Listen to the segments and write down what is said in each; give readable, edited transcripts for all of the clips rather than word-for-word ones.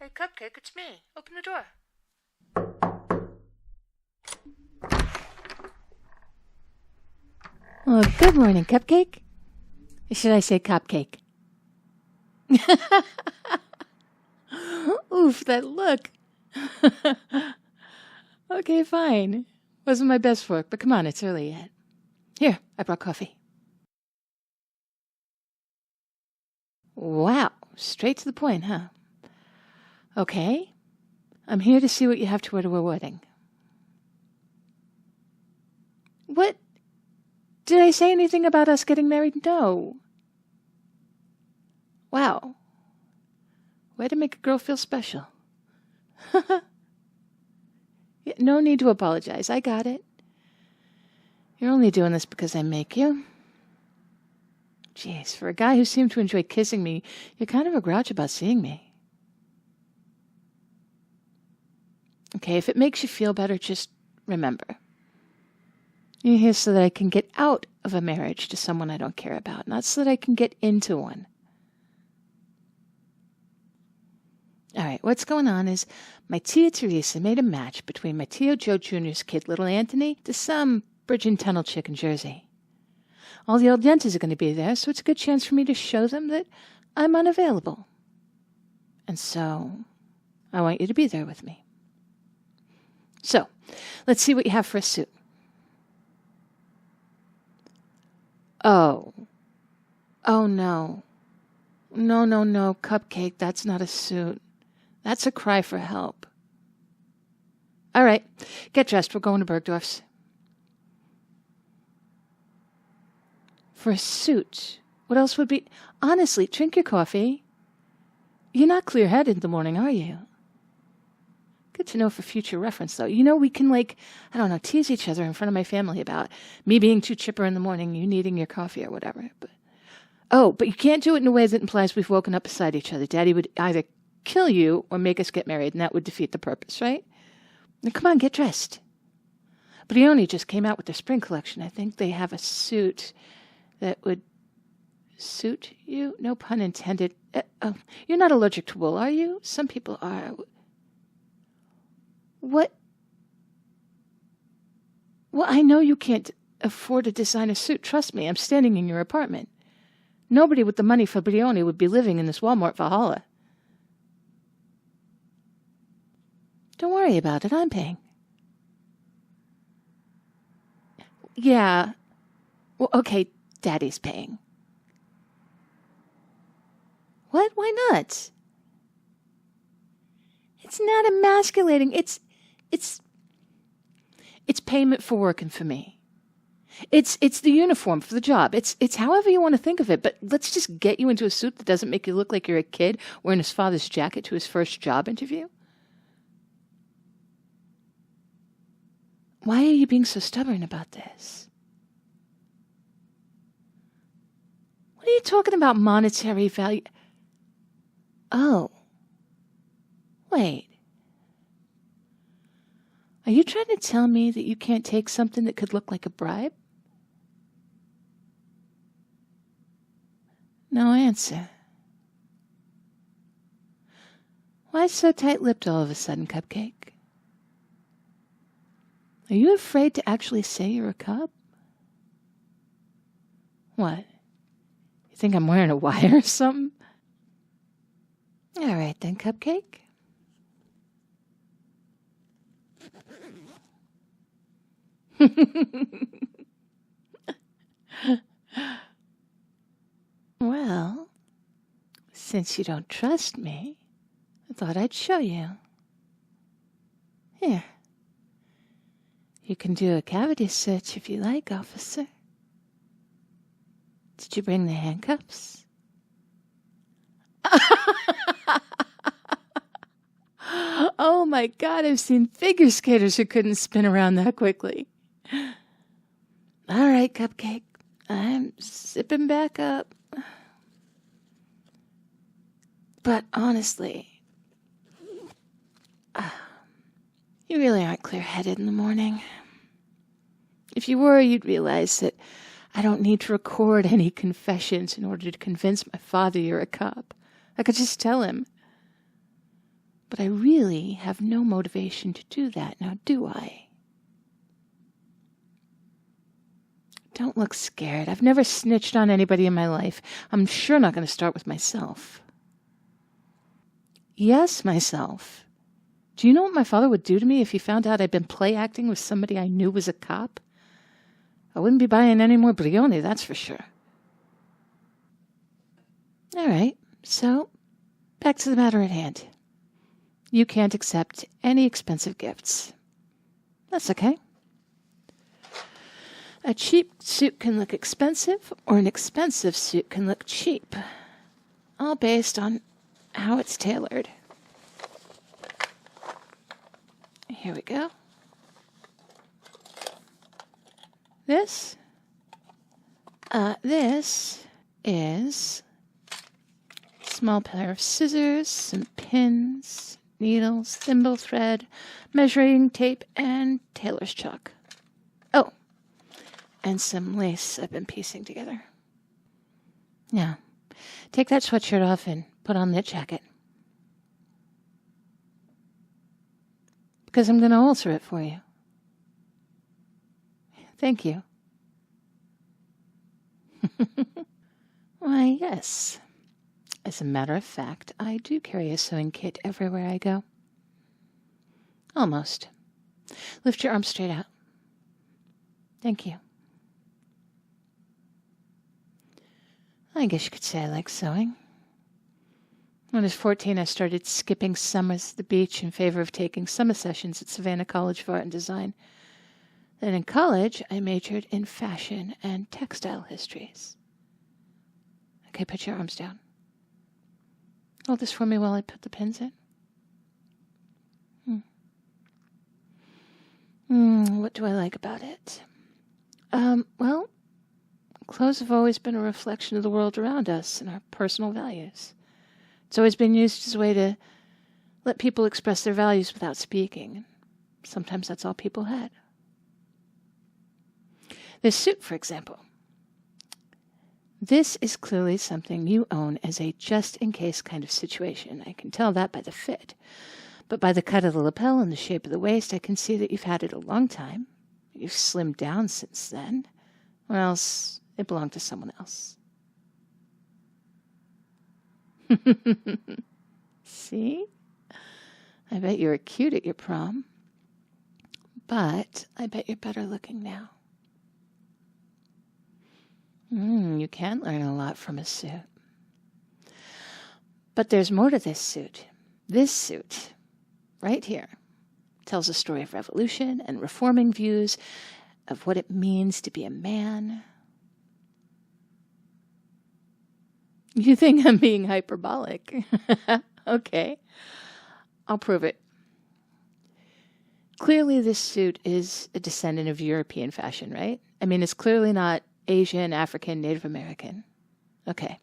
Hey, Cupcake, it's me. Open the door. Well, good morning, Cupcake. Or should I say Cupcake? Oof, that look. Okay, fine. Wasn't my best work, but come on, it's early yet. Here, I brought coffee. Wow, straight to the point, huh? Okay, I'm here to see what you have to wear to our wedding. What? Did I say anything about us getting married? No. Wow. Way to make a girl feel special. No need to apologize. I got it. You're only doing this because I make you. Jeez, for a guy who seemed to enjoy kissing me, you're kind of a grouch about seeing me. Okay, if it makes you feel better, just remember. You're here so that I can get out of a marriage to someone I don't care about, not so that I can get into one. All right, what's going on is my Tia Teresa made a match between my Tio Joe Jr.'s kid, little Anthony, to some bridge and tunnel chick in Jersey. All the old yentas are going to be there, so it's a good chance for me to show them that I'm unavailable. And so, I want you to be there with me. So, let's see what you have for a suit. Oh. Oh, no. No, Cupcake, that's not a suit. That's a cry for help. All right, get dressed. We're going to Bergdorf's. For a suit? What else would be... Honestly, drink your coffee. You're not clear-headed in the morning, are you? Good to know for future reference, though. You know, we can, tease each other in front of my family about me being too chipper in the morning, you needing your coffee or whatever. But you can't do it in a way that implies we've woken up beside each other. Daddy would either kill you or make us get married, and that would defeat the purpose, right? Now, come on, get dressed. Brioni just came out with their spring collection. I think they have a suit that would suit you. No pun intended. You're not allergic to wool, are you? Some people are. What? Well, I know you can't afford a designer suit. Trust me, I'm standing in your apartment. Nobody with the money for Brioni would be living in this Walmart Valhalla. Don't worry about it. I'm paying. Yeah. Well, okay, Daddy's paying. What? Why not? It's not emasculating. It's payment for working for me. It's the uniform for the job. It's however you want to think of it, but let's just get you into a suit that doesn't make you look like you're a kid wearing his father's jacket to his first job interview. Why are you being so stubborn about this? What are you talking about, monetary value? Oh. Wait. Are you trying to tell me that you can't take something that could look like a bribe? No answer. Why so tight-lipped all of a sudden, Cupcake? Are you afraid to actually say you're a cub? What? You think I'm wearing a wire or something? All right then, Cupcake. Well, since you don't trust me, I thought I'd show you. Here. You can do a cavity search if you like, officer. Did you bring the handcuffs? Oh my God, I've seen figure skaters who couldn't spin around that quickly. All right, Cupcake, I'm zipping back up. But honestly, you really aren't clear-headed in the morning. If you were, you'd realize that I don't need to record any confessions in order to convince my father you're a cop. I could just tell him. But I really have no motivation to do that, now do I? Don't look scared. I've never snitched on anybody in my life. I'm sure not going to start with myself. Yes, myself. Do you know what my father would do to me if he found out I'd been play acting with somebody I knew was a cop? I wouldn't be buying any more Brioni, that's for sure. All right, so back to the matter at hand. You can't accept any expensive gifts. That's okay. A cheap suit can look expensive, or an expensive suit can look cheap, all based on how it's tailored. Here we go. This is a small pair of scissors, some pins, needles, thimble thread, measuring tape, and tailor's chalk. Oh, and some lace I've been piecing together. Now, take that sweatshirt off and put on that jacket. Because I'm going to alter it for you. Thank you. Why, yes. As a matter of fact, I do carry a sewing kit everywhere I go. Almost. Lift your arms straight out. Thank you. I guess you could say I like sewing. When I was 14, I started skipping summers at the beach in favor of taking summer sessions at Savannah College of Art and Design. Then in college, I majored in fashion and textile histories. Okay, put your arms down. Hold this for me while I put the pins in. What do I like about it? Well, clothes have always been a reflection of the world around us and our personal values. It's always been used as a way to let people express their values without speaking. Sometimes that's all people had. This suit, for example. This is clearly something you own as a just-in-case kind of situation. I can tell that by the fit. But by the cut of the lapel and the shape of the waist, I can see that you've had it a long time. You've slimmed down since then, or else it belonged to someone else. See? I bet you were cute at your prom. But I bet you're better looking now. You can learn a lot from a suit. But there's more to this suit. This suit, right here, tells a story of revolution and reforming views of what it means to be a man. You think I'm being hyperbolic? Okay, I'll prove it. Clearly, this suit is a descendant of European fashion, right? I mean, it's clearly not Asian, African, Native American. Okay.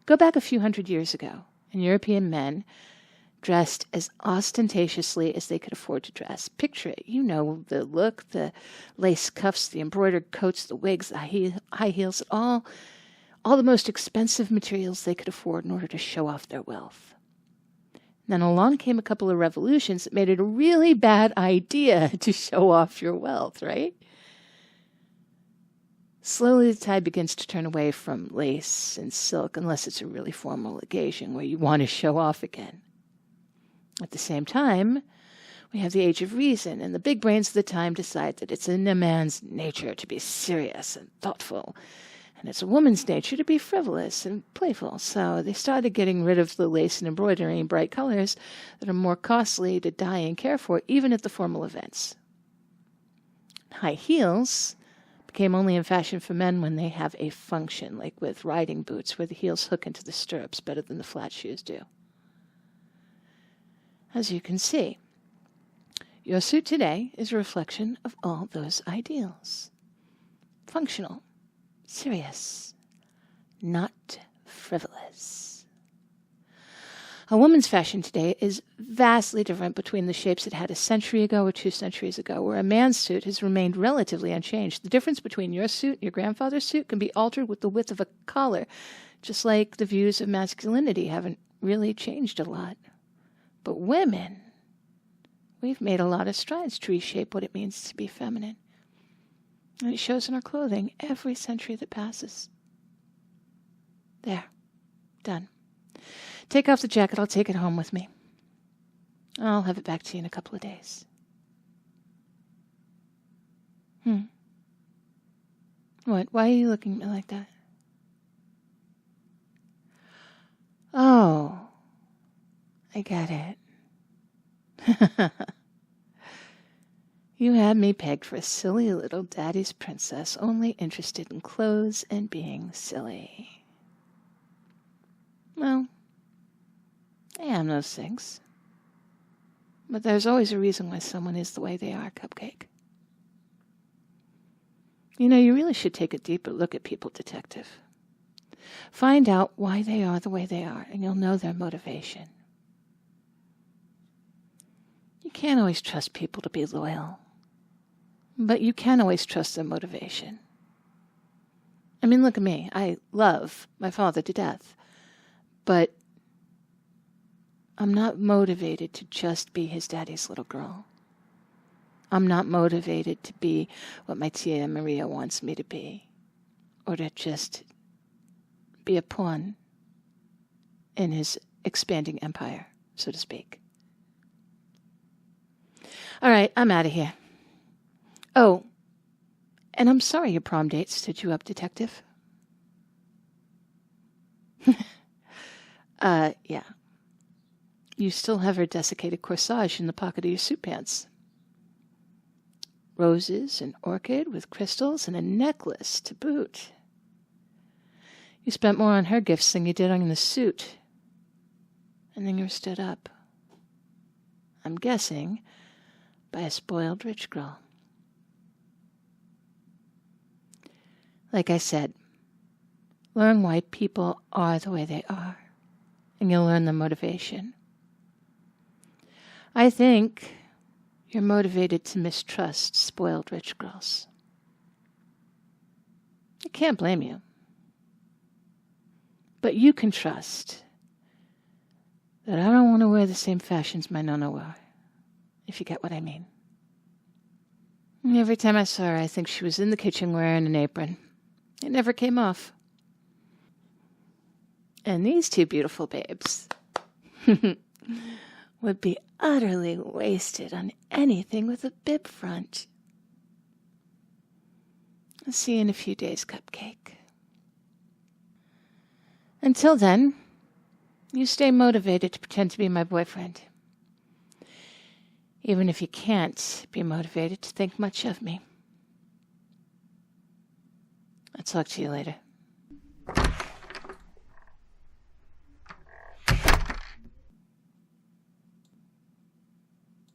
Go back a few hundred years ago, and European men dressed as ostentatiously as they could afford to dress. Picture it. You know the look, the lace cuffs, the embroidered coats, the wigs, the high heels, all the most expensive materials they could afford in order to show off their wealth. Then along came a couple of revolutions that made it a really bad idea to show off your wealth, right? Slowly the tide begins to turn away from lace and silk unless it's a really formal occasion where you want to show off again. At the same time, we have the age of reason, and the big brains of the time decide that it's in a man's nature to be serious and thoughtful, and it's a woman's nature to be frivolous and playful. So they started getting rid of the lace and embroidery and bright colors that are more costly to dye and care for, even at the formal events. High heels became only in fashion for men when they have a function, like with riding boots, where the heels hook into the stirrups better than the flat shoes do. As you can see, your suit today is a reflection of all those ideals. Functional, serious, not frivolous. A woman's fashion today is vastly different between the shapes it had a century ago or 2 centuries ago, where a man's suit has remained relatively unchanged. The difference between your suit and your grandfather's suit can be altered with the width of a collar, just like the views of masculinity haven't really changed a lot. But women, we've made a lot of strides to reshape what it means to be feminine. And it shows in our clothing every century that passes. There. Done. Take off the jacket. I'll take it home with me. I'll have it back to you in a couple of days. What? Why are you looking at me like that? Oh, I get it. You had me pegged for a silly little daddy's princess, only interested in clothes and being silly. Well, I am those things. But there's always a reason why someone is the way they are, Cupcake. You know, you really should take a deeper look at people, Detective. Find out why they are the way they are, and you'll know their motivation. You can't always trust people to be loyal, but you can always trust their motivation. I mean, look at me. I love my father to death, but I'm not motivated to just be his daddy's little girl. I'm not motivated to be what my tia Maria wants me to be, or to just be a pawn in his expanding empire, so to speak. All right, I'm out of here. Oh, and I'm sorry your prom date stood you up, Detective. Yeah. You still have her desiccated corsage in the pocket of your suit pants. Roses, an orchid with crystals, and a necklace to boot. You spent more on her gifts than you did on the suit. And then you were stood up. I'm guessing by a spoiled rich girl. Like I said, learn why people are the way they are, and you'll learn the motivation. I think you're motivated to mistrust spoiled rich girls. I can't blame you. But you can trust that I don't want to wear the same fashions my nonna wore, if you get what I mean. And every time I saw her, I think she was in the kitchen wearing an apron. It never came off. And these two beautiful babes would be utterly wasted on anything with a bib front. I'll see you in a few days, Cupcake. Until then, you stay motivated to pretend to be my boyfriend. Even if you can't be motivated to think much of me. I'll talk to you later.